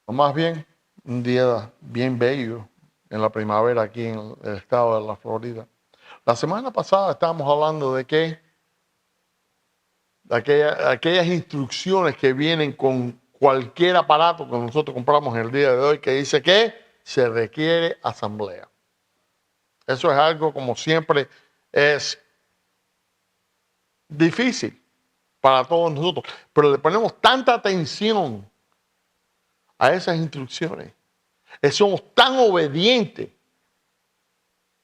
o más bien un día bien bello en la primavera aquí en el estado de la Florida. La semana pasada estábamos hablando de que aquellas instrucciones que vienen con cualquier aparato que nosotros compramos en el día de hoy que dice que se requiere asamblea. Eso es algo, como siempre, es difícil para todos nosotros, pero le ponemos tanta atención a esas instrucciones, somos tan obedientes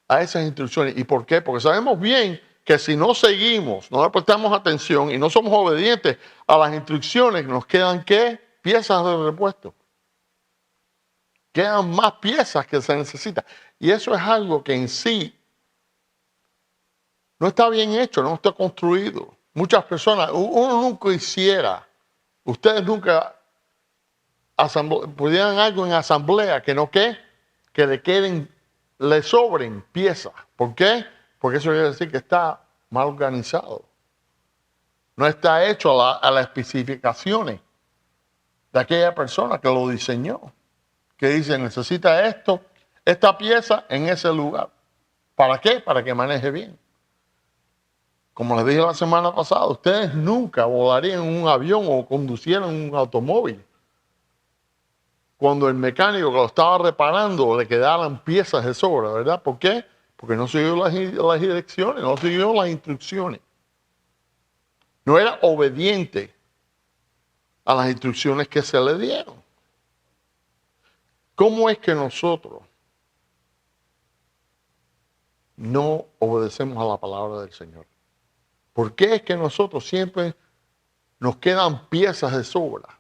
a esas instrucciones. ¿Y por qué? Porque sabemos bien que si no seguimos, no le prestamos atención y no somos obedientes a las instrucciones, nos quedan ¿qué? Piezas de repuesto. Quedan más piezas que se necesitan. Y eso es algo que en sí no está bien hecho, no está construido. Muchas personas, uno nunca hiciera, ustedes nunca pudieran algo en asamblea que no que le sobren piezas. ¿Por qué? Porque eso quiere decir que está mal organizado. No está hecho a las especificaciones de aquella persona que lo diseñó. Que dice, necesita esta pieza en ese lugar. ¿Para qué? Para que maneje bien. Como les dije la semana pasada, ustedes nunca volarían en un avión o conducieran un automóvil cuando el mecánico que lo estaba reparando le quedaran piezas de sobra, ¿verdad? ¿Por qué? Porque no siguió las direcciones, no siguió las instrucciones. No era obediente a las instrucciones que se le dieron. ¿Cómo es que nosotros no obedecemos a la palabra del Señor? ¿Por qué es que nosotros siempre nos quedan piezas de sobra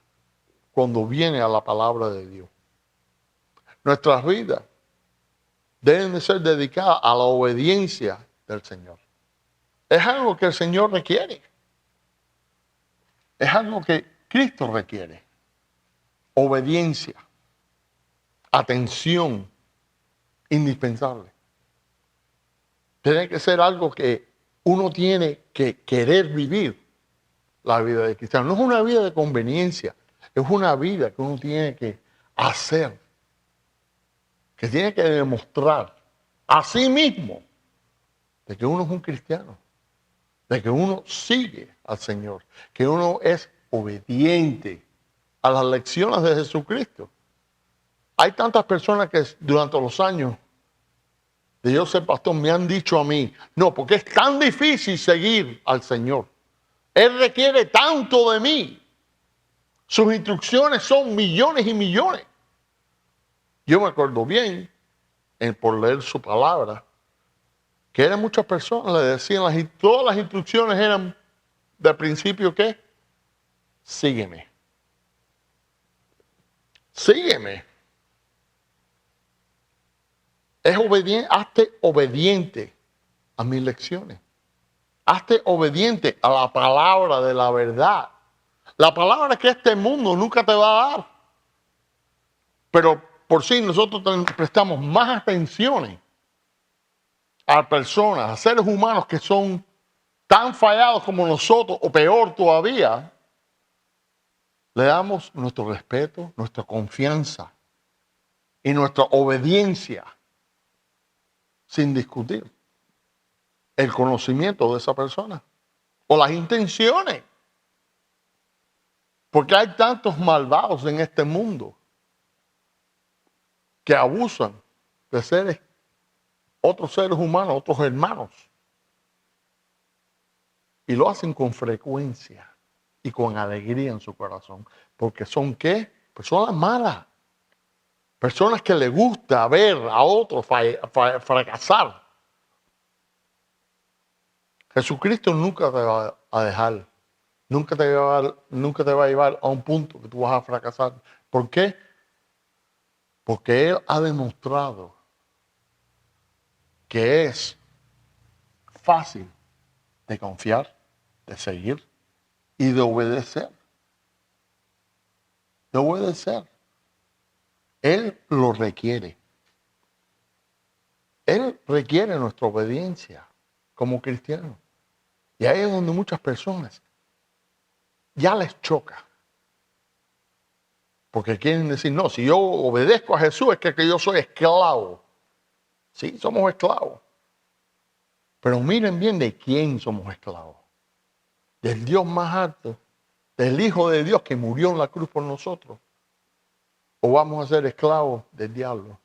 cuando viene a la palabra de Dios? Nuestras vidas deben de ser dedicadas a la obediencia del Señor. Es algo que el Señor requiere. Es algo que Cristo requiere. Obediencia, atención, indispensable. Tiene que ser algo que uno tiene que querer vivir la vida de cristiano. No es una vida de conveniencia, es una vida que uno tiene que hacer, que tiene que demostrar a sí mismo de que uno es un cristiano, de que uno sigue al Señor, que uno es obediente a las lecciones de Jesucristo. Hay tantas personas que durante los años de yo ser pastor me han dicho a mí, no, porque es tan difícil seguir al Señor. Él requiere tanto de mí. Sus instrucciones son millones y millones. Yo me acuerdo bien, por leer su palabra, que eran muchas personas, le decían, todas las instrucciones eran de principio, ¿qué? Sígueme. Sígueme. Es obediente, hazte obediente a mis lecciones. Hazte obediente a la palabra de la verdad. La palabra que este mundo nunca te va a dar. Pero por sí nosotros prestamos más atención a personas, a seres humanos que son tan fallados como nosotros, o peor todavía, le damos nuestro respeto, nuestra confianza y nuestra obediencia sin discutir el conocimiento de esa persona o las intenciones. Porque hay tantos malvados en este mundo que abusan de otros seres humanos, otros hermanos. Y lo hacen con frecuencia y con alegría en su corazón. Porque son ¿qué? Personas malas. Personas que les gusta ver a otros fracasar. Jesucristo nunca te va a dejar. Nunca te va a llevar a un punto que tú vas a fracasar. ¿Por qué? Porque Él ha demostrado que es fácil de confiar, de seguir y de obedecer. De obedecer. Él lo requiere. Él requiere nuestra obediencia como cristianos. Y ahí es donde muchas personas ya les choca. Porque quieren decir, no, si yo obedezco a Jesús es que yo soy esclavo. Sí, somos esclavos. Pero miren bien de quién somos esclavos. Del Dios más alto, del Hijo de Dios que murió en la cruz por nosotros. O vamos a ser esclavos del diablo,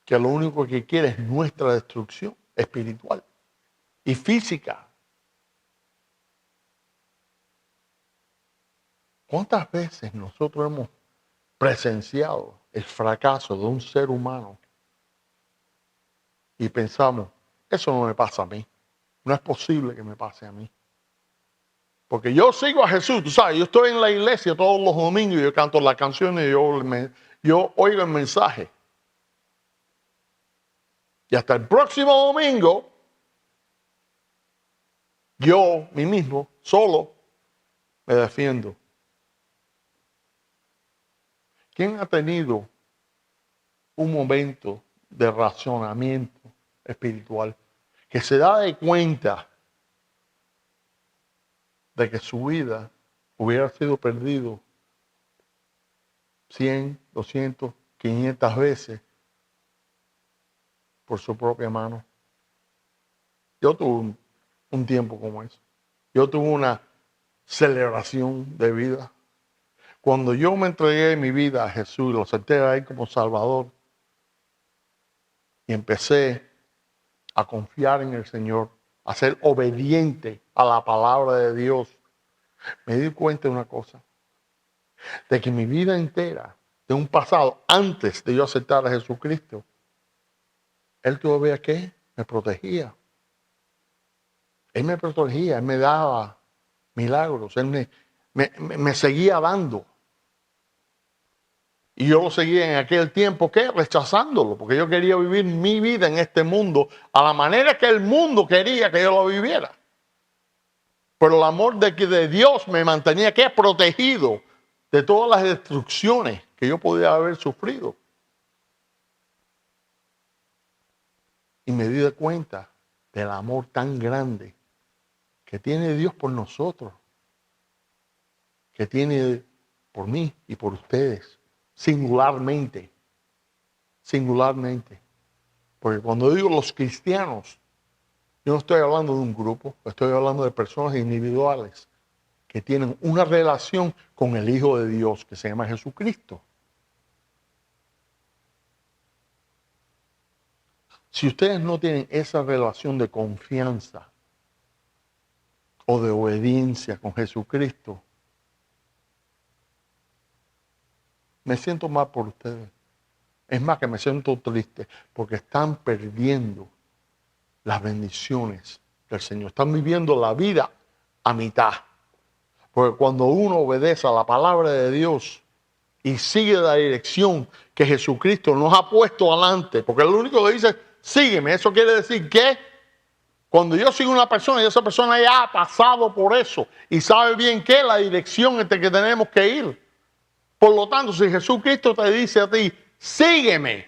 que lo único que quiere es nuestra destrucción espiritual y física. ¿Cuántas veces nosotros hemos presenciado el fracaso de un ser humano y pensamos, eso no me pasa a mí, no es posible que me pase a mí? Porque yo sigo a Jesús, tú sabes, yo estoy en la iglesia todos los domingos, yo canto las canciones, yo oigo el mensaje. Y hasta el próximo domingo, yo, mí mismo, solo, me defiendo. ¿Quién ha tenido un momento de razonamiento espiritual que se da de cuenta de que su vida hubiera sido perdido 100, 200, 500 veces por su propia mano? Yo tuve un tiempo como eso. Yo tuve una celebración de vida. Cuando yo me entregué mi vida a Jesús, lo acepté ahí como Salvador y empecé a confiar en el Señor, a ser obediente a la palabra de Dios, me di cuenta de una cosa, de que mi vida entera, de un pasado, antes de yo aceptar a Jesucristo, Él todavía, ¿qué? Me protegía. Él me protegía, Él me daba milagros, Él me seguía dando. Y yo lo seguía en aquel tiempo, ¿qué? Rechazándolo, porque yo quería vivir mi vida en este mundo a la manera que el mundo quería que yo lo viviera. Pero el amor de Dios me mantenía, ¿qué? Protegido de todas las destrucciones que yo podía haber sufrido. Y me di cuenta del amor tan grande que tiene Dios por nosotros, que tiene por mí y por ustedes, singularmente. Porque cuando digo los cristianos, yo no estoy hablando de un grupo, estoy hablando de personas individuales que tienen una relación con el Hijo de Dios que se llama Jesucristo. Si ustedes no tienen esa relación de confianza o de obediencia con Jesucristo, me siento mal por ustedes. Es más, que me siento triste porque están perdiendo las bendiciones del Señor. Están viviendo la vida a mitad. Porque cuando uno obedece a la palabra de Dios y sigue la dirección que Jesucristo nos ha puesto adelante, porque el único que dice, sígueme, eso quiere decir que cuando yo sigo a una persona y esa persona ya ha pasado por eso y sabe bien que la dirección en que tenemos que ir. Por lo tanto, si Jesucristo te dice a ti, sígueme,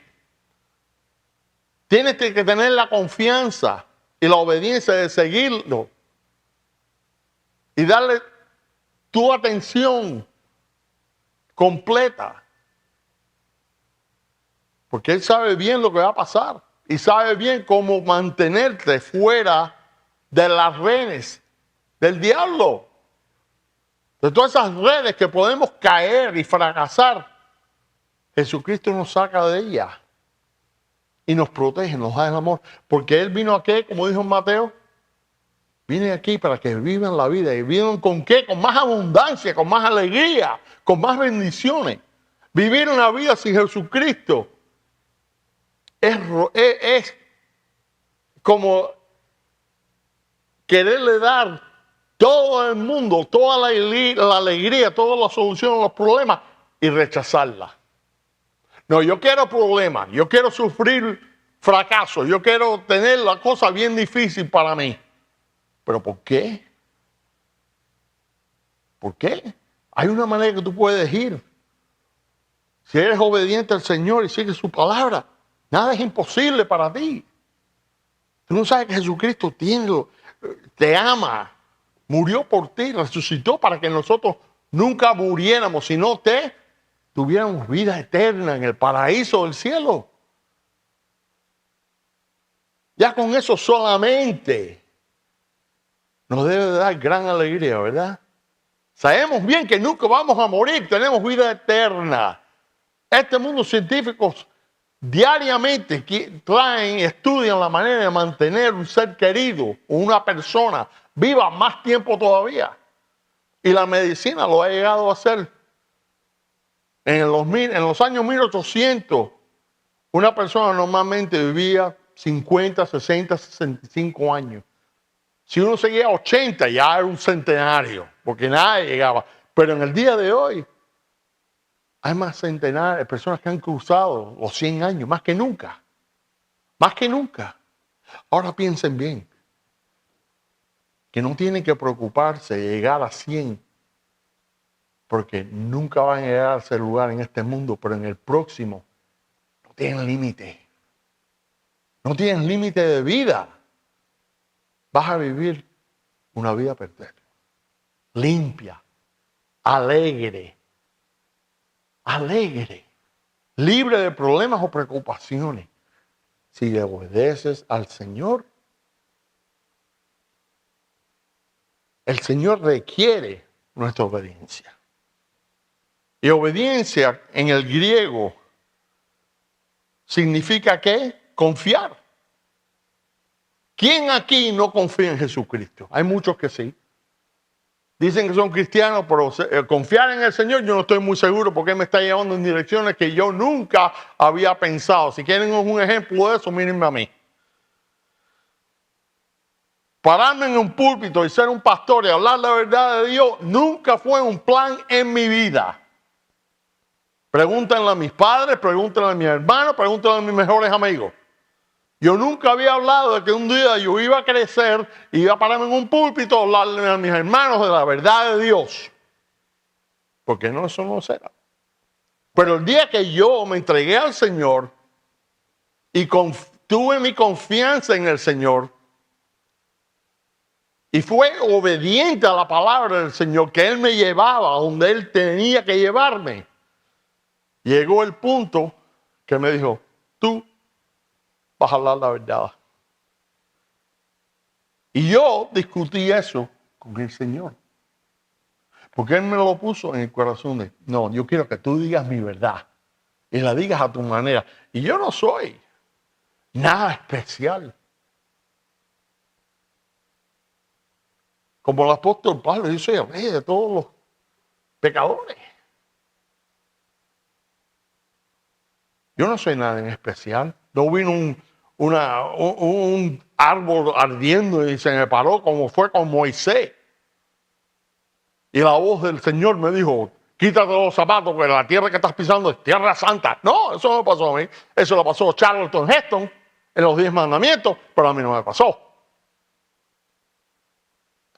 tienes que tener la confianza y la obediencia de seguirlo y darle tu atención completa. Porque Él sabe bien lo que va a pasar y sabe bien cómo mantenerte fuera de las redes del diablo. De todas esas redes que podemos caer y fracasar, Jesucristo nos saca de ellas y nos protege, nos da el amor. Porque Él vino aquí, como dijo Mateo, vine aquí para que vivan la vida. ¿Y vivan con qué? Con más abundancia, con más alegría, con más bendiciones. Vivir una vida sin Jesucristo es como quererle dar todo el mundo, toda la alegría, toda la solución a los problemas y rechazarla. No, yo quiero problemas, yo quiero sufrir fracaso, yo quiero tener la cosa bien difícil para mí. ¿Pero por qué? ¿Por qué? Hay una manera que tú puedes ir. Si eres obediente al Señor y sigues su palabra, nada es imposible para ti. Tú no sabes que Jesucristo te ama, murió por ti, resucitó para que nosotros nunca muriéramos, sino que tuviéramos vida eterna en el paraíso del cielo. Ya con eso solamente nos debe dar gran alegría, ¿verdad? Sabemos bien que nunca vamos a morir, tenemos vida eterna. Este mundo científicos diariamente traen, estudian la manera de mantener un ser querido o una persona viva más tiempo todavía. Y la medicina lo ha llegado a hacer. En los años 1800, una persona normalmente vivía 50, 60, 65 años. Si uno seguía 80, ya era un centenario, porque nadie llegaba. Pero en el día de hoy, hay más centenares de personas que han cruzado los 100 años, más que nunca. Más que nunca. Ahora piensen bien, que no tienen que preocuparse de llegar a 100, porque nunca van a llegar a ese lugar en este mundo, pero en el próximo no tienen límite. No tienen límite de vida. Vas a vivir una vida perfecta, limpia, alegre, libre de problemas o preocupaciones. Si le obedeces al Señor, el Señor requiere nuestra obediencia. Y obediencia en el griego significa ¿qué? Confiar. ¿Quién aquí no confía en Jesucristo? Hay muchos que sí. Dicen que son cristianos, pero confiar en el Señor yo no estoy muy seguro porque Él me está llevando en direcciones que yo nunca había pensado. Si quieren un ejemplo de eso, mírenme a mí. Pararme en un púlpito y ser un pastor y hablar la verdad de Dios nunca fue un plan en mi vida. Pregúntenle a mis padres, pregúntenle a mis hermanos, pregúntenle a mis mejores amigos. Yo nunca había hablado de que un día yo iba a crecer y iba a pararme en un púlpito a hablarle a mis hermanos de la verdad de Dios. Porque no, eso no será. Pero el día que yo me entregué al Señor y tuve mi confianza en el Señor y fue obediente a la palabra del Señor que Él me llevaba a donde Él tenía que llevarme, llegó el punto que me dijo, tú vas a hablar la verdad. Y yo discutí eso con el Señor. Porque Él me lo puso en el corazón de, no, yo quiero que tú digas mi verdad. Y la digas a tu manera. Y yo no soy nada especial. Como el apóstol Pablo, yo soy el rey de todos los pecadores. Yo no soy nada en especial. No vino un árbol ardiendo y se me paró como fue con Moisés. Y la voz del Señor me dijo, quítate los zapatos porque la tierra que estás pisando es tierra santa. No, eso no me pasó a mí. Eso lo pasó Charlton Heston en los 10 mandamientos, pero a mí no me pasó.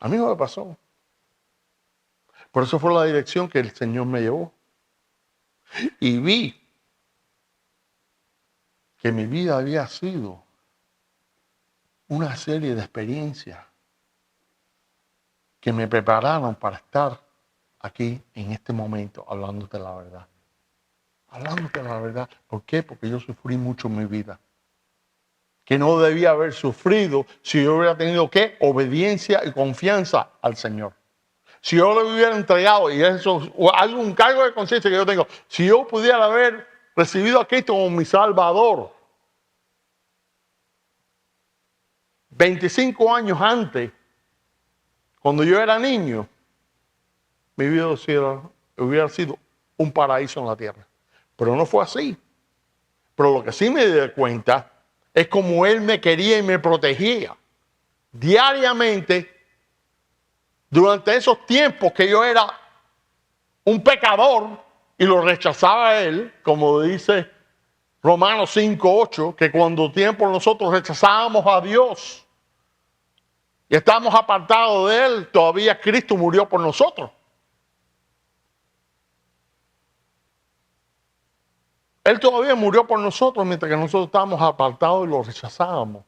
A mí no me pasó. Por eso fue la dirección que el Señor me llevó. Y vi que mi vida había sido una serie de experiencias que me prepararon para estar aquí en este momento hablándote la verdad. Hablándote la verdad. ¿Por qué? Porque yo sufrí mucho en mi vida. Que no debía haber sufrido si yo hubiera tenido ¿qué? Obediencia y confianza al Señor. Si yo le hubiera entregado, y eso es un cargo de conciencia que yo tengo, si yo pudiera haber recibido a Cristo como mi Salvador 25 años antes, cuando yo era niño, mi vida hubiera sido un paraíso en la tierra. Pero no fue así. Pero lo que sí me di cuenta es como Él me quería y me protegía diariamente durante esos tiempos que yo era un pecador y lo rechazaba a Él, como dice Romanos 5:8, que cuando tiempo nosotros rechazábamos a Dios y estamos apartados de Él, todavía Cristo murió por nosotros. Él todavía murió por nosotros mientras que nosotros estábamos apartados y lo rechazábamos.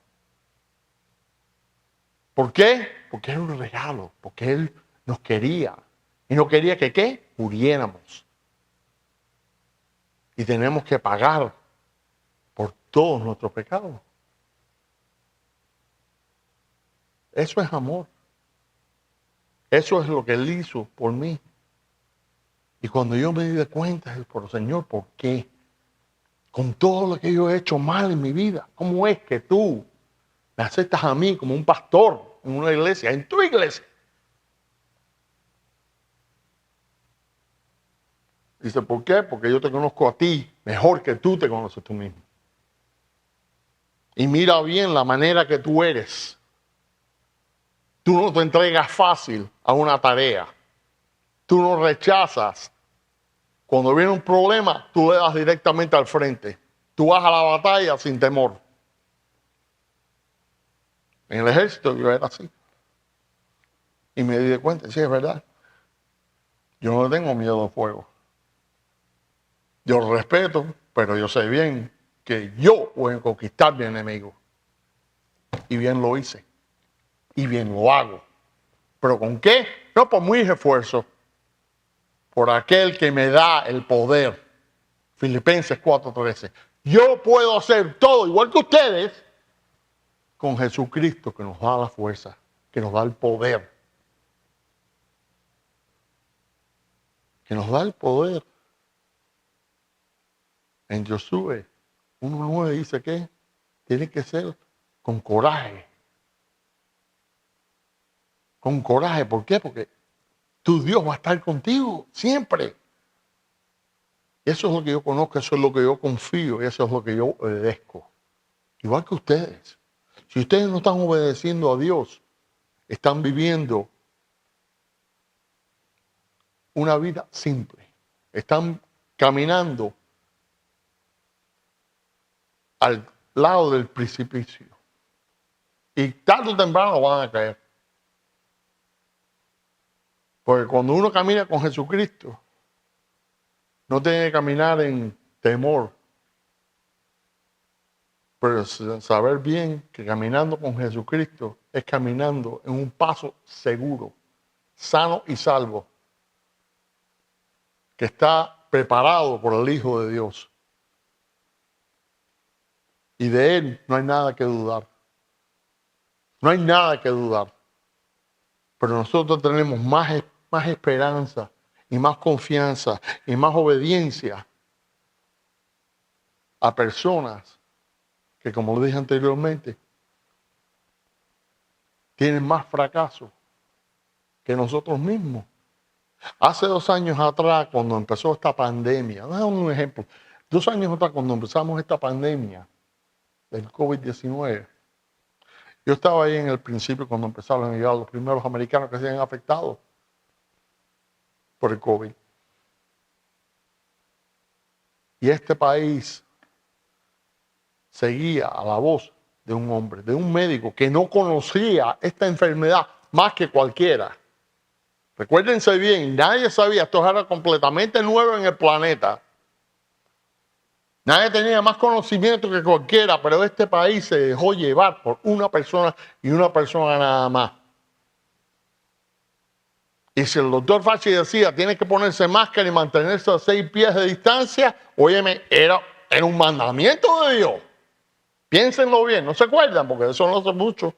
¿Por qué? Porque era un regalo, porque Él nos quería Y no quería que, ¿qué? Muriéramos. Y tenemos que pagar por todos nuestros pecados. Eso es amor. Eso es lo que Él hizo por mí. Y cuando yo me di cuenta, por Señor, ¿por qué? Con todo lo que yo he hecho mal en mi vida, ¿cómo es que tú me aceptas a mí como un pastor en una iglesia, en tu iglesia? Dice, ¿por qué? Porque yo te conozco a ti mejor que tú te conoces tú mismo. Y mira bien la manera que tú eres. Tú no te entregas fácil a una tarea. Tú no rechazas. Cuando viene un problema, tú le das directamente al frente. Tú vas a la batalla sin temor. En el ejército yo era así. Y me di cuenta, sí, es verdad. Yo no tengo miedo al fuego. Yo lo respeto, pero yo sé bien que yo voy a conquistar mi enemigo. Y bien lo hice. Y bien lo hago. ¿Pero con qué? No por mis esfuerzos. Por aquel que me da el poder. Filipenses 4:13. Yo puedo hacer todo, igual que ustedes, con Jesucristo que nos da la fuerza, que nos da el poder. Que nos da el poder. En Josué 1:9 dice que tiene que ser con coraje. Con coraje, ¿por qué? Porque tu Dios va a estar contigo siempre. Eso es lo que yo conozco, eso es lo que yo confío y eso es lo que yo obedezco. Igual que ustedes. Si ustedes no están obedeciendo a Dios, están viviendo una vida simple. Están caminando al lado del precipicio. Y tarde o temprano van a caer. Porque cuando uno camina con Jesucristo, no tiene que caminar en temor, pero saber bien que caminando con Jesucristo es caminando en un paso seguro, sano y salvo, que está preparado por el Hijo de Dios. Y de Él no hay nada que dudar. No hay nada que dudar. Pero nosotros tenemos más esperanza y más confianza y más obediencia a personas que, como lo dije anteriormente, tienen más fracaso que nosotros mismos. Hace 2 años atrás, cuando empezó esta pandemia, voy a dar un ejemplo. 2 años atrás, cuando empezamos esta pandemia del COVID-19, yo estaba ahí en el principio cuando empezaron a llegar los primeros americanos que se habían afectado por el COVID. Y este país seguía a la voz de un hombre, de un médico que no conocía esta enfermedad más que cualquiera. Recuérdense bien, nadie sabía, esto era completamente nuevo en el planeta. Nadie tenía más conocimiento que cualquiera, pero este país se dejó llevar por una persona y una persona nada más. Y si el doctor Fauci decía, tiene que ponerse máscara y mantenerse a 6 pies de distancia, óyeme, era un mandamiento de Dios. Piénsenlo bien, no se acuerdan, porque eso no hace mucho.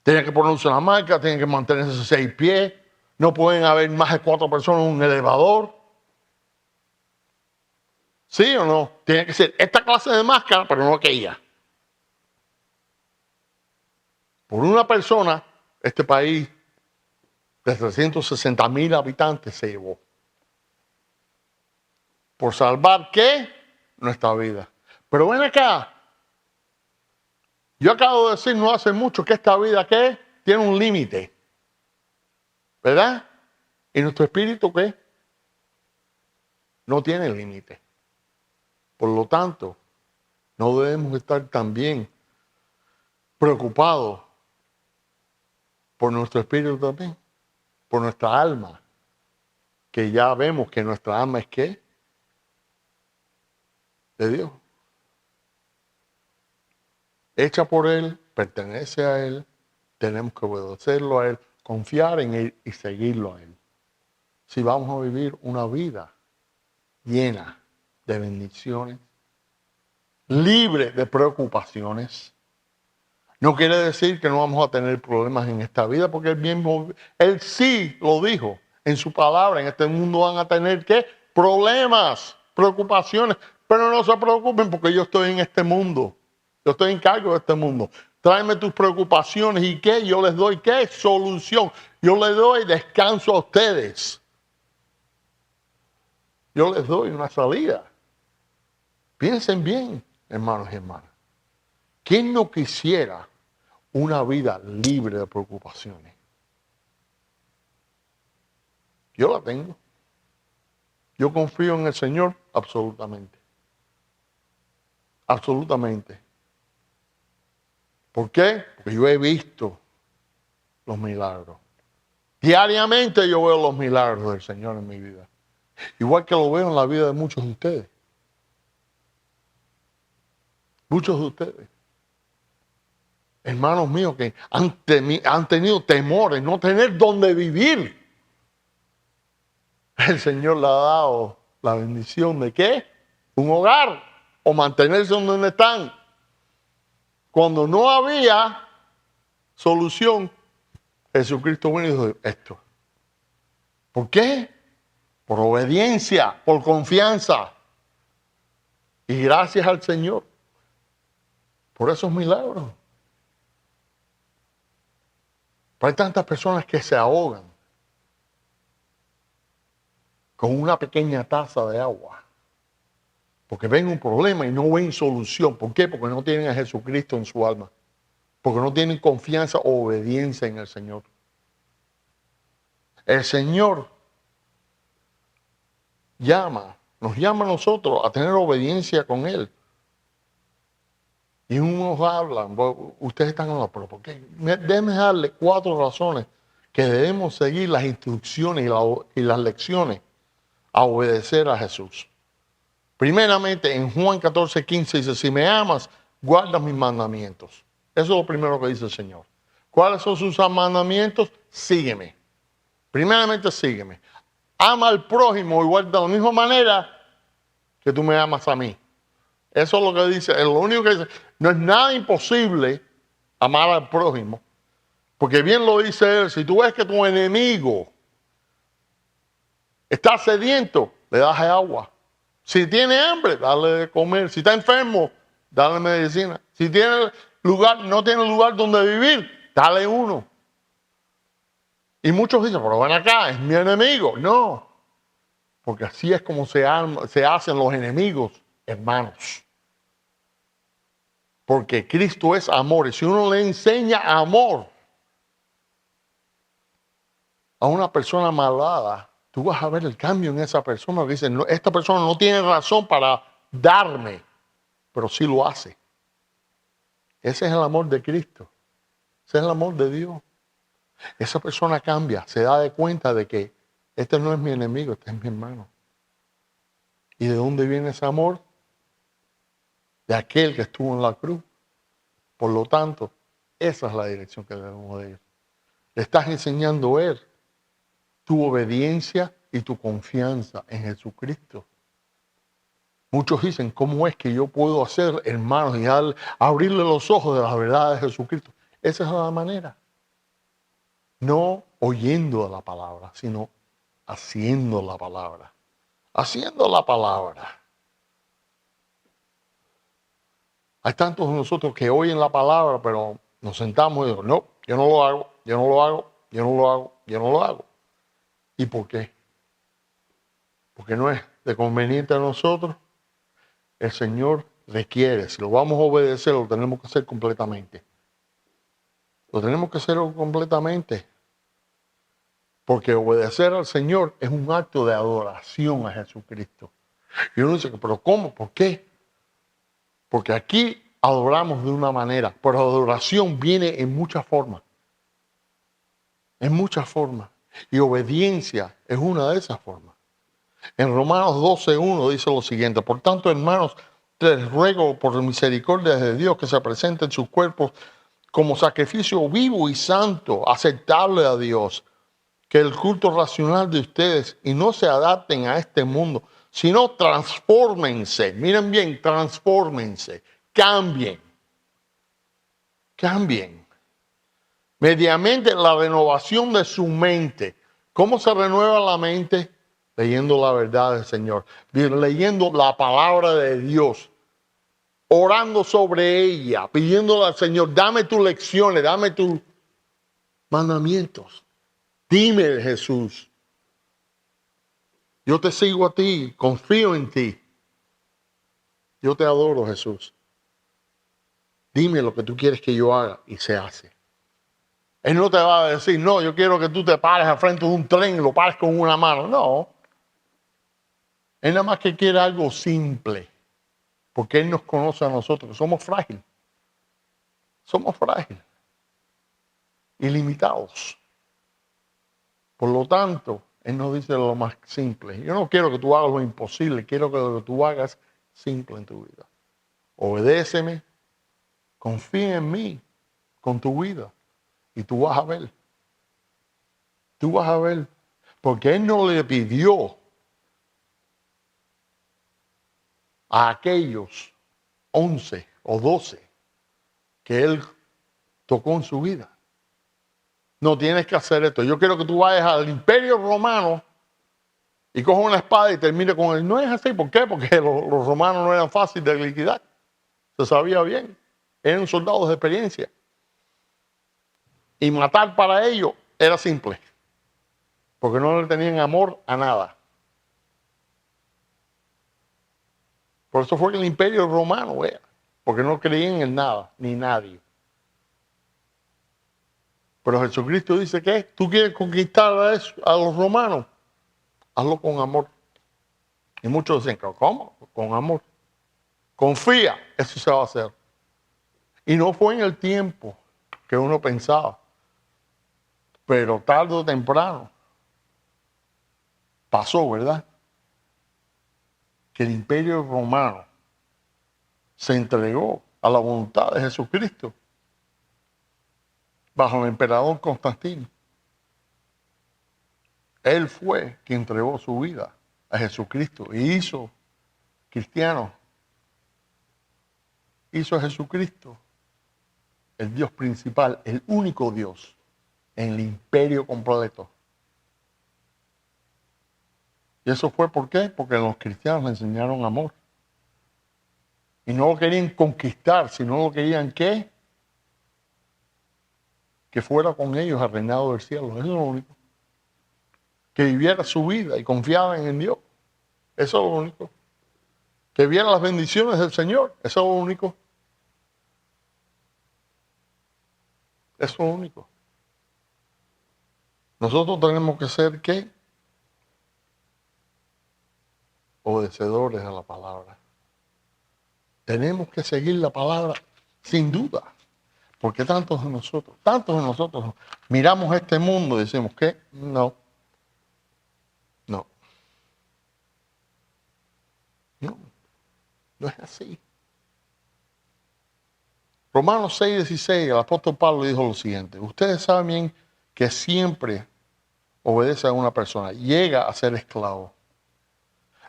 Tienen que ponerse una máscara, tienen que mantenerse a 6 pies, no pueden haber más de 4 personas en un elevador. ¿Sí o no? Tiene que ser esta clase de máscara, pero no aquella. Por una persona, este país de 360,000 habitantes se llevó. ¿Por salvar qué? Nuestra vida. Pero ven acá. Yo acabo de decir no hace mucho que esta vida, ¿qué? Tiene un límite. ¿Verdad? ¿Y nuestro espíritu qué? No tiene límite. Por lo tanto, no debemos estar también preocupados por nuestro espíritu también, por nuestra alma, que ya vemos que nuestra alma es ¿qué? De Dios. Hecha por Él, pertenece a Él, tenemos que obedecerlo a Él, confiar en Él y seguirlo a Él. si vamos a vivir una vida llena de bendiciones, libre de preocupaciones. No quiere decir que no vamos a tener problemas en esta vida, porque él sí lo dijo en su palabra. En este mundo van a tener ¿qué? Problemas, preocupaciones. Pero no se preocupen porque yo estoy en este mundo. Yo estoy en cargo de este mundo. Tráeme tus preocupaciones y ¿qué? Yo les doy ¿qué? Solución. Yo les doy descanso a ustedes. Yo les doy una salida. Piensen bien, hermanos y hermanas. ¿Quién no quisiera una vida libre de preocupaciones? Yo la tengo. Yo confío en el Señor absolutamente. Absolutamente. ¿Por qué? Porque yo he visto los milagros. Diariamente yo veo los milagros del Señor en mi vida. Igual que lo veo en la vida de muchos de ustedes. Muchos de ustedes. Hermanos míos que han tenido temores, no tener dónde vivir. El Señor le ha dado la bendición de ¿qué? Un hogar o mantenerse donde están. Cuando no había solución, Jesucristo vino y dijo esto. ¿Por qué? Por obediencia, por confianza. Y gracias al Señor por esos milagros. Pero hay tantas personas que se ahogan con una pequeña taza de agua. Porque ven un problema y no ven solución. ¿Por qué? Porque no tienen a Jesucristo en su alma. Porque no tienen confianza o obediencia en el Señor. El Señor nos llama a nosotros a tener obediencia con Él. Y unos hablan, ustedes están hablando, pero ¿por qué? Déjenme darle 4 razones que debemos seguir las instrucciones y las lecciones a obedecer a Jesús. Primeramente, en Juan 14:15 dice, si me amas, guarda mis mandamientos. Eso es lo primero que dice el Señor. ¿Cuáles son sus mandamientos? Sígueme. Primeramente, sígueme. Ama al prójimo igual de la misma manera que tú me amas a mí. Eso es lo que dice. Es lo único que dice. No es nada imposible amar al prójimo. Porque bien lo dice él. Si tú ves que tu enemigo está sediento, le das agua. Si tiene hambre, dale de comer. Si está enfermo, dale medicina. Si no tiene lugar donde vivir, dale uno. Y muchos dicen, pero ven acá, es mi enemigo. No, porque así es como se hacen los enemigos, hermanos. Porque Cristo es amor. Y si uno le enseña amor a una persona malvada, tú vas a ver el cambio en esa persona. Que dice, no, esta persona no tiene razón para darme, pero sí lo hace. Ese es el amor de Cristo. Ese es el amor de Dios. Esa persona cambia, se da de cuenta de que este no es mi enemigo, este es mi hermano. ¿Y de dónde viene ese amor? De aquel que estuvo en la cruz. Por lo tanto, esa es la dirección que debemos de ir. Le estás enseñando a él tu obediencia y tu confianza en Jesucristo. Muchos dicen, ¿cómo es que yo puedo hacer, hermanos, y abrirle los ojos de la verdad de Jesucristo? Esa es la manera. No oyendo la palabra, sino haciendo la palabra. Haciendo la palabra. Hay tantos de nosotros que oyen la palabra, pero nos sentamos y decimos, no, yo no lo hago, yo no lo hago, yo no lo hago, yo no lo hago. ¿Y por qué? Porque no es de conveniente a nosotros. El Señor requiere, si lo vamos a obedecer, lo tenemos que hacer completamente. Lo tenemos que hacer completamente. Porque obedecer al Señor es un acto de adoración a Jesucristo. Y uno dice, ¿pero cómo? ¿Por qué? Porque aquí adoramos de una manera, pero adoración viene en muchas formas. En muchas formas. Y obediencia es una de esas formas. En Romanos 12:1 dice lo siguiente, por tanto, hermanos, les ruego por misericordia de Dios que se presenten sus cuerpos como sacrificio vivo y santo, aceptable a Dios, que el culto racional de ustedes y no se adapten a este mundo, sino transfórmense. Miren bien, transfórmense, cambien, cambien. Mediante la renovación de su mente. ¿Cómo se renueva la mente? Leyendo la verdad del Señor, leyendo la palabra de Dios, orando sobre ella, pidiéndole al Señor, dame tus lecciones, dame tus mandamientos. Dime, Jesús, yo te sigo a ti, confío en ti. Yo te adoro, Jesús. Dime lo que tú quieres que yo haga y se hace. Él no te va a decir, no, yo quiero que tú te pares al frente de un tren y lo pares con una mano. No. Él nada más que quiere algo simple. Porque Él nos conoce a nosotros, que somos frágiles. Somos frágiles. Ilimitados. Por lo tanto, Él nos dice lo más simple. Yo no quiero que tú hagas lo imposible, quiero que lo que tú hagas simple en tu vida. Obedéceme, confía en mí con tu vida y tú vas a ver. Tú vas a ver. Porque Él no le pidió a aquellos 11 o 12 que Él tocó en su vida. No tienes que hacer esto. Yo quiero que tú vayas al Imperio Romano y cojas una espada y termine con él. No es así. ¿Por qué? Porque los romanos no eran fáciles de liquidar. Se sabía bien. Eran soldados de experiencia. Y matar para ellos era simple. Porque no le tenían amor a nada. Por eso fue que el Imperio Romano era. Porque no creían en nada, ni nadie. Pero Jesucristo dice que tú quieres conquistar a los romanos. Hazlo con amor. Y muchos dicen, ¿cómo? Con amor. Confía, eso se va a hacer. Y no fue en el tiempo que uno pensaba. Pero tarde o temprano pasó, ¿verdad? Que el Imperio Romano se entregó a la voluntad de Jesucristo bajo el emperador Constantino. Él fue quien entregó su vida a Jesucristo y hizo cristianos. Hizo a Jesucristo el Dios principal, el único Dios en el imperio completo. ¿Y eso fue por qué? Porque los cristianos le enseñaron amor. Y no lo querían conquistar, sino lo querían ¿qué? Que fuera con ellos al reinado del cielo. Eso es lo único. Que viviera su vida y confiara en Dios. Eso es lo único. Que viera las bendiciones del Señor. Eso es lo único. Eso es lo único. Nosotros tenemos que ser ¿qué? Obedecedores a la palabra. Tenemos que seguir la palabra sin duda. Porque tantos de nosotros miramos este mundo y decimos que no, no es así. Romanos 6:16, el apóstol Pablo dijo lo siguiente: ustedes saben bien que siempre obedece a una persona, llega a ser esclavo.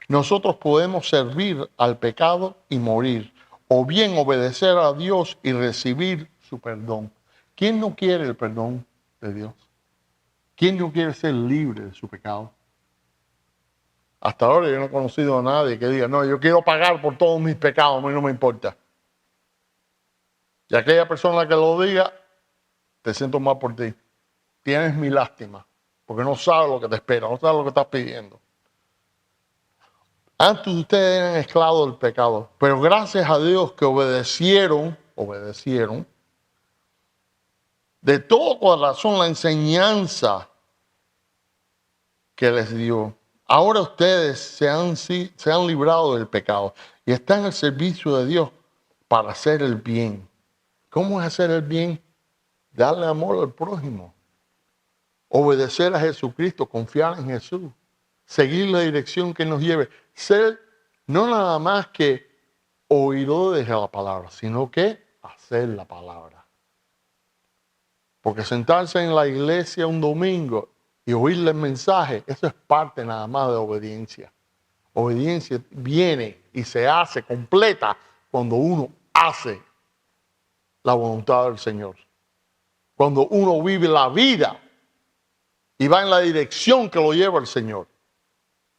Nosotros podemos servir al pecado y morir, o bien obedecer a Dios y recibir su perdón. ¿Quién no quiere el perdón de Dios? ¿Quién no quiere ser libre de su pecado? Hasta ahora yo no he conocido a nadie que diga, no, yo quiero pagar por todos mis pecados, a mí no me importa. Y aquella persona que lo diga, te siento mal por ti. Tienes mi lástima, porque no sabes lo que te espera, no sabes lo que estás pidiendo. Antes ustedes eran esclavos del pecado, pero gracias a Dios que obedecieron de todo corazón la enseñanza que les dio. Ahora ustedes se han librado del pecado y están al servicio de Dios para hacer el bien. ¿Cómo es hacer el bien? Darle amor al prójimo. Obedecer a Jesucristo, confiar en Jesús. Seguir la dirección que nos lleve. Ser no nada más que oidores de la palabra, sino que hacer la palabra. Porque sentarse en la iglesia un domingo y oírle el mensaje, eso es parte nada más de obediencia. Obediencia viene y se hace completa cuando uno hace la voluntad del Señor. Cuando uno vive la vida y va en la dirección que lo lleva el Señor.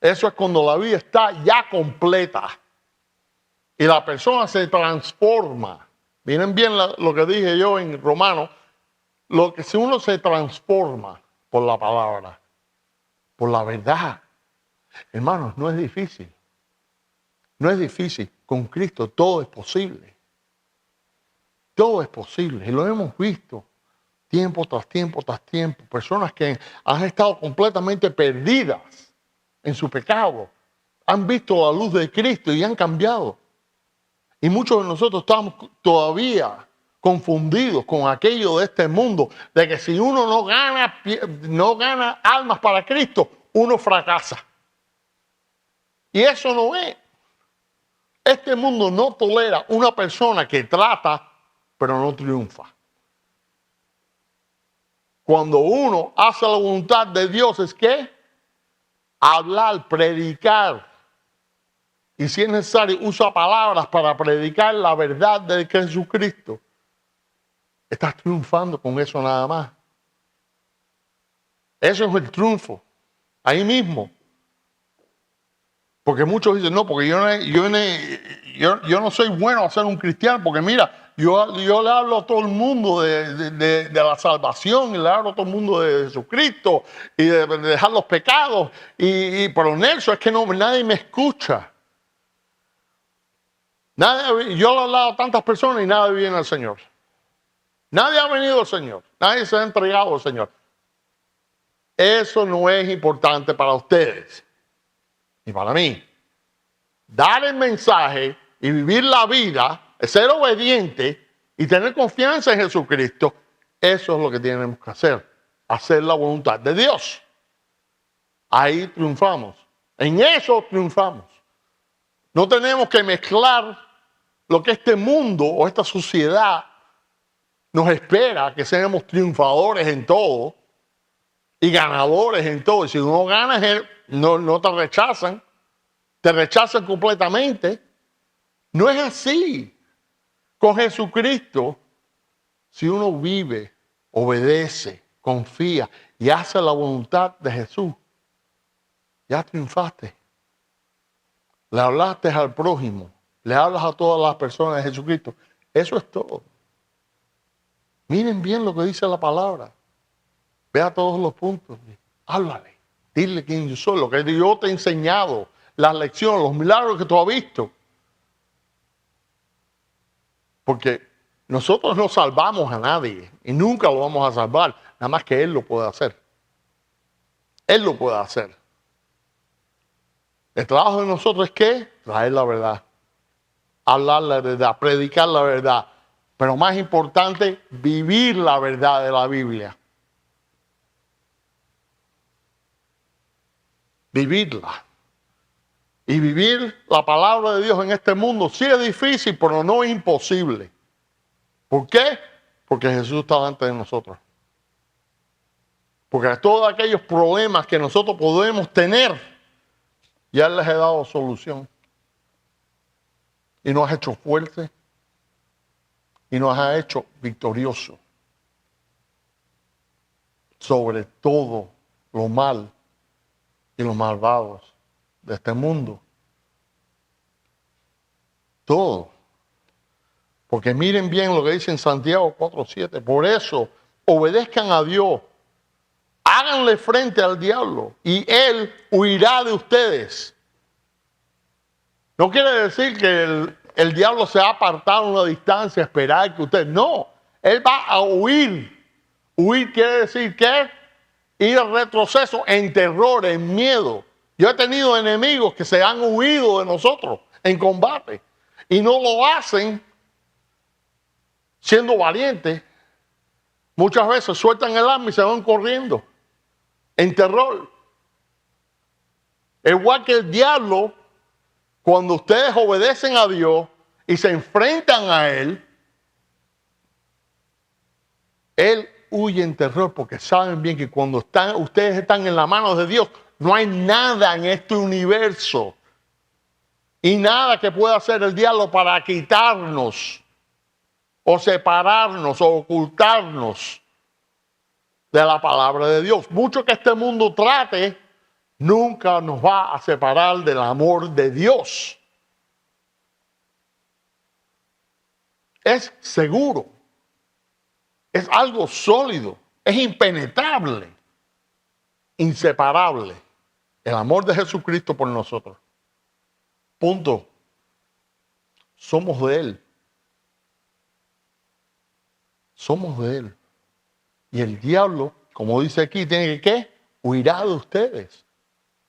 Eso es cuando la vida está ya completa y la persona se transforma. Miren bien lo que dije yo en Romanos, si uno se transforma por la palabra, por la verdad. Hermanos, no es difícil. No es difícil. Con Cristo todo es posible. Todo es posible. Y lo hemos visto tiempo tras tiempo tras tiempo. Personas que han estado completamente perdidas en su pecado. Han visto la luz de Cristo y han cambiado. Y muchos de nosotros estamos todavía confundidos con aquello de este mundo, de que si uno no gana almas para Cristo, uno fracasa. Y eso no es. Este mundo no tolera una persona que trata, pero no triunfa. Cuando uno hace la voluntad de Dios, es que hablar, predicar. Y si es necesario, usa palabras para predicar la verdad de Jesucristo. Estás triunfando con eso nada más. Eso es el triunfo. Ahí mismo. Porque muchos dicen, no, porque yo no soy bueno a ser un cristiano, porque mira, yo le hablo a todo el mundo de la salvación, y le hablo a todo el mundo de Jesucristo, y de dejar los pecados, pero Nelson, es que nadie me escucha. Yo le he hablado a tantas personas y nadie viene al Señor. Nadie ha venido al Señor, nadie se ha entregado al Señor. Eso no es importante para ustedes. Y para mí, dar el mensaje y vivir la vida, ser obediente y tener confianza en Jesucristo, eso es lo que tenemos que hacer la voluntad de Dios. Ahí triunfamos, en eso triunfamos. No tenemos que mezclar lo que este mundo o esta sociedad nos espera, que seamos triunfadores en todo y ganadores en todo. Y si no ganas, no te rechazan completamente. No es así. Con Jesucristo, si uno vive, obedece, confía y hace la voluntad de Jesús, ya triunfaste. Le hablaste al prójimo, le hablas a todas las personas de Jesucristo. Eso es todo. Miren bien lo que dice la palabra. Vea todos los puntos. Háblale. Dile quién yo soy, lo que yo te he enseñado, las lecciones, los milagros que tú has visto. Porque nosotros no salvamos a nadie y nunca lo vamos a salvar. Nada más que Él lo puede hacer. Él lo puede hacer. El trabajo de nosotros es ¿qué? Traer la verdad. Hablar la verdad, predicar la verdad. Pero más importante, vivir la verdad de la Biblia. Vivirla. Y vivir la palabra de Dios en este mundo sí es difícil, pero no es imposible. ¿Por qué? Porque Jesús está delante de nosotros. Porque a todos aquellos problemas que nosotros podemos tener, ya Él les he dado solución. Y nos ha hecho fuertes. Y nos ha hecho victoriosos sobre todo lo mal y los malvados de este mundo. Todo. Porque miren bien lo que dice en Santiago 4:7. Por eso, obedezcan a Dios. Háganle frente al diablo y él huirá de ustedes. No quiere decir que el diablo se ha apartado a una distancia a esperar que usted... No, él va a huir. Huir quiere decir que ir al retroceso en terror, en miedo. Yo he tenido enemigos que se han huido de nosotros en combate y no lo hacen siendo valientes. Muchas veces sueltan el arma y se van corriendo en terror. Igual que el diablo, cuando ustedes obedecen a Dios y se enfrentan a Él huyen terror porque saben bien que cuando ustedes están en la mano de Dios, no hay nada en este universo y nada que pueda hacer el diablo para quitarnos o separarnos o ocultarnos de la palabra de Dios. Mucho que este mundo trate, nunca nos va a separar del amor de Dios. Es seguro, es algo sólido, es impenetrable, inseparable. El amor de Jesucristo por nosotros. Punto. Somos de Él. Somos de Él. Y el diablo, como dice aquí, tiene que ¿qué? Huirá de ustedes.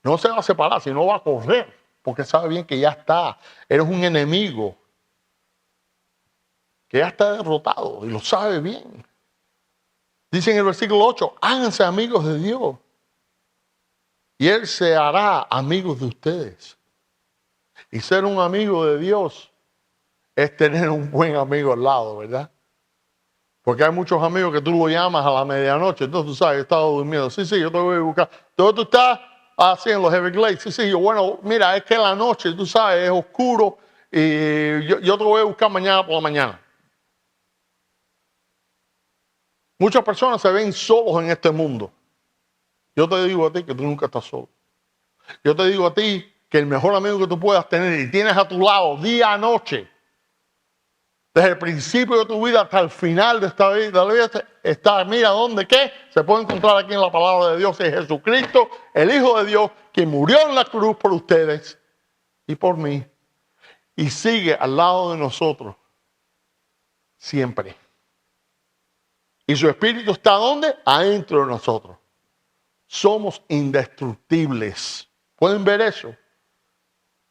No se va a separar, sino va a correr, porque sabe bien que ya está. Eres un enemigo que ya está derrotado y lo sabe bien. Dice en el versículo 8, háganse amigos de Dios y Él se hará amigos de ustedes. Y ser un amigo de Dios es tener un buen amigo al lado, ¿verdad? Porque hay muchos amigos que tú lo llamas a la medianoche, entonces tú sabes, he estado durmiendo. Sí, yo te voy a buscar. ¿Dónde tú estás? Así en los Everglades. Sí, yo, bueno, mira, es que la noche, tú sabes, es oscuro y yo te voy a buscar mañana por la mañana. Muchas personas se ven solos en este mundo. Yo te digo a ti que tú nunca estás solo. Yo te digo a ti que el mejor amigo que tú puedas tener y tienes a tu lado día a noche, desde el principio de tu vida hasta el final de esta vida, está, mira, ¿dónde qué? Se puede encontrar aquí en la palabra de Dios, es Jesucristo, el Hijo de Dios, quien murió en la cruz por ustedes y por mí, y sigue al lado de nosotros siempre. Y su Espíritu está ¿dónde? Adentro de nosotros. Somos indestructibles. ¿Pueden ver eso?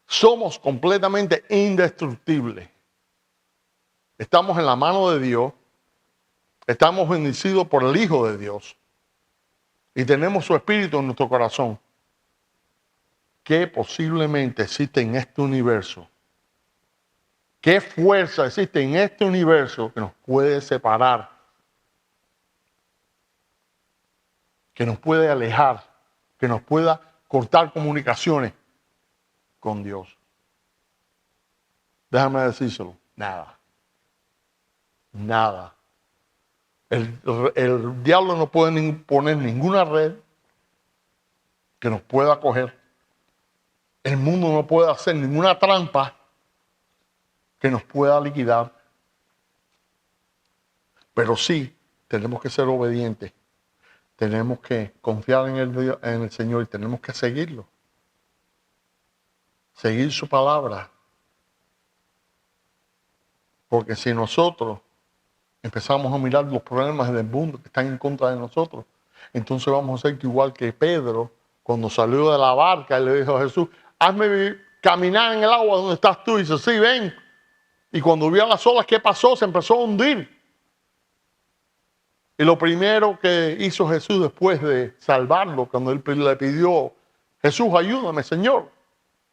Somos completamente indestructibles. Estamos en la mano de Dios. Estamos bendecidos por el Hijo de Dios. Y tenemos su Espíritu en nuestro corazón. ¿Qué posiblemente existe en este universo? ¿Qué fuerza existe en este universo que nos puede separar? Que nos puede alejar, que nos pueda cortar comunicaciones con Dios. Déjame decírselo, nada. Nada. El diablo no puede poner ninguna red que nos pueda coger. El mundo no puede hacer ninguna trampa que nos pueda liquidar. Pero sí, tenemos que ser obedientes. Tenemos que confiar en el Señor y tenemos que seguirlo. Seguir su palabra. Porque si nosotros empezamos a mirar los problemas del mundo que están en contra de nosotros, entonces vamos a ser igual que Pedro, cuando salió de la barca y le dijo a Jesús, hazme caminar en el agua donde estás tú. Y dice, sí, ven. Y cuando vio las olas, ¿qué pasó? Se empezó a hundir. Y lo primero que hizo Jesús después de salvarlo, cuando él le pidió, Jesús, ayúdame, Señor,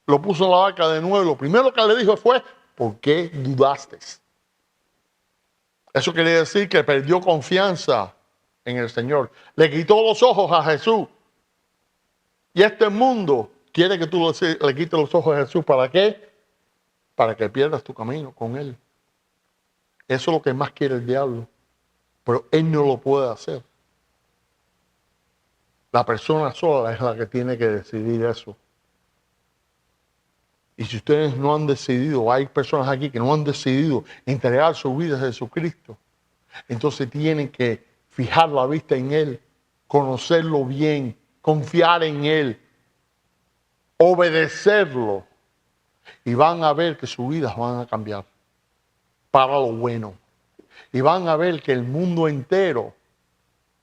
lo puso en la barca de nuevo. Lo primero que le dijo fue, ¿por qué dudaste? Eso quiere decir que perdió confianza en el Señor. Le quitó los ojos a Jesús. Y este mundo quiere que tú le quites los ojos a Jesús. ¿Para qué? Para que pierdas tu camino con Él. Eso es lo que más quiere el diablo. Pero Él no lo puede hacer. La persona sola es la que tiene que decidir eso. Y si ustedes no han decidido, hay personas aquí que no han decidido entregar su vida a Jesucristo, entonces tienen que fijar la vista en Él, conocerlo bien, confiar en Él, obedecerlo, y van a ver que sus vidas van a cambiar para lo bueno. Y van a ver que el mundo entero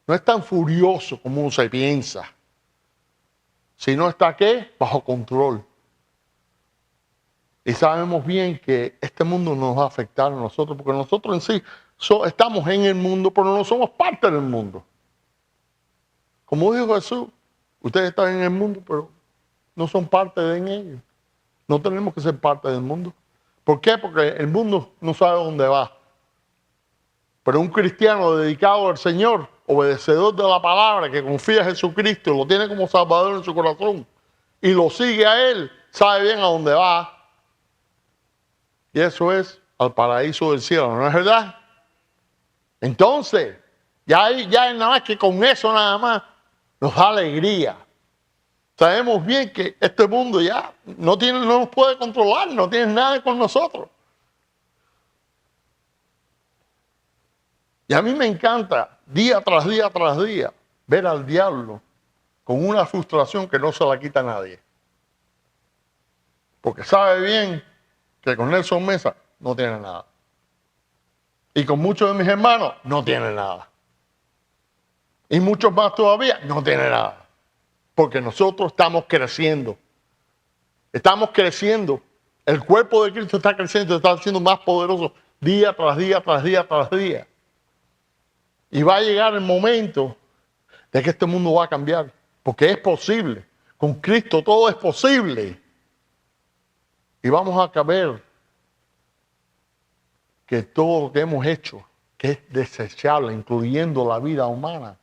no es tan furioso como uno se piensa, sino está ¿qué? Bajo control. Y sabemos bien que este mundo nos va a afectar a nosotros, porque nosotros en sí estamos en el mundo, pero no somos parte del mundo. Como dijo Jesús, ustedes están en el mundo, pero no son parte de ellos. No tenemos que ser parte del mundo. ¿Por qué? Porque el mundo no sabe dónde va. Pero un cristiano dedicado al Señor, obedecedor de la palabra, que confía en Jesucristo, lo tiene como Salvador en su corazón y lo sigue a Él, sabe bien a dónde va. Y eso es al paraíso del cielo, ¿no es verdad? Entonces, ya nada más que con eso nada más nos da alegría. Sabemos bien que este mundo ya no nos puede controlar, no tiene nada con nosotros. Y a mí me encanta, día tras día tras día, ver al diablo con una frustración que no se la quita a nadie. Porque sabe bien que con Nelson Mesa no tiene nada. Y con muchos de mis hermanos no tiene nada. Y muchos más todavía no tiene nada. Porque nosotros estamos creciendo. Estamos creciendo. El cuerpo de Cristo está creciendo, está siendo más poderoso día tras día, tras día, tras día. Y va a llegar el momento de que este mundo va a cambiar. Porque es posible. Con Cristo todo es posible. Y vamos a ver que todo lo que hemos hecho, que es desechable, incluyendo la vida humana,